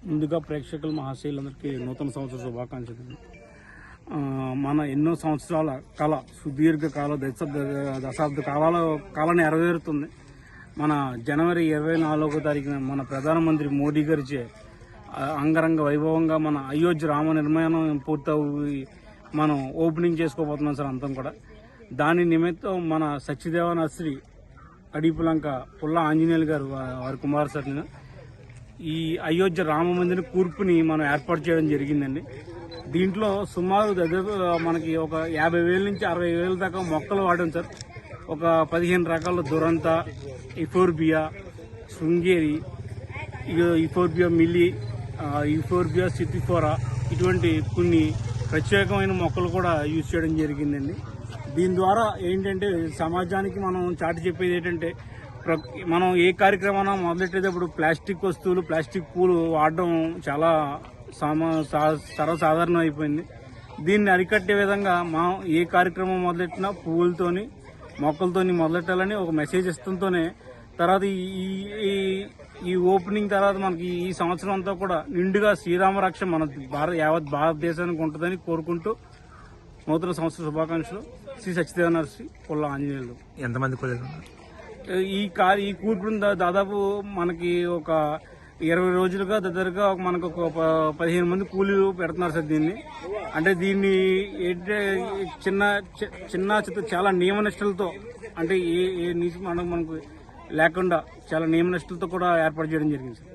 ముందుగా ప్రేక్షకుల మహాశయులందరికీ నూతన సంవత్సర శుభాకాంక్షలు. మన ఎన్నో సంవత్సరాల కళ, సుదీర్ఘ కాల దశాబ్ద కాలం నెరవేరుతుంది. మన జనవరి 24వ తారీఖున మన ప్రధానమంత్రి మోడీ గారిచే అంగరంగ వైభవంగా మన అయోధ్య రామ నిర్మాణం పూర్తయి మనం ఓపెనింగ్ చేసుకోబోతున్నాం సార్. అంతం కూడా దాని నిమిత్తం మన సత్యదేవ నర్సరీ అడిపులంక పుల్ల ఆంజనేయులు గారు వారి కుమార్ సార్ని ఈ అయోధ్య రామ మందిర కూర్పుని మనం ఏర్పాటు చేయడం జరిగిందండి. దీంట్లో సుమారు మనకి ఒక 50,000 నుంచి 60,000 దాకా మొక్కలు వాడాం సార్. ఒక 15 రకాల దురంత, ఇఫోర్బియా, శృంగేరి, ఇఫోర్బియా మిల్లీ, ఇఫోర్బియా సితిఫోరా, ఇటువంటి కొన్ని ప్రత్యేకమైన మొక్కలు కూడా యూజ్ చేయడం జరిగిందండి. దీని ద్వారా ఏంటంటే సమాజానికి మనం చాటి చెప్పేది ఏంటంటే, మనం ఏ కార్యక్రమాన్ని మొదలెట్టేటప్పుడు ప్లాస్టిక్ వస్తువులు, ప్లాస్టిక్ పూలు వాడడం చాలా సర్వసాధారణం అయిపోయింది. దీన్ని అరికట్టే విధంగా మనం ఏ కార్యక్రమం మొదలెట్టినా పువ్వులతోని, మొక్కలతోని మొదలెట్టాలని ఒక మెసేజ్ ఇస్తుంటేనే తర్వాత ఈ ఓపెనింగ్ తర్వాత మనకి ఈ సంవత్సరం అంతా కూడా నిండుగా శ్రీరామ రక్ష మన యావత్ భారతదేశానికి ఉంటుందని కోరుకుంటూ నూతన సంవత్సర శుభాకాంక్షలు. శ్రీ సత్యదేవ నర్సరీ పుల్ల ఆంజనేయులు. ఎంతమంది కూలీలు? ఈ కూర్పుని దాదాపు మనకి ఒక 20 రోజులుగా దగ్గరగా మనకు ఒక 15 మంది కూలీలు పెడుతున్నారు సార్. దీన్ని ఏంటంటే చిన్న చాలా నియమనిష్టలతో, అంటే మనకు లేకుండా చాలా నియమనిష్టలతో కూడా ఏర్పాటు చేయడం జరిగింది సార్.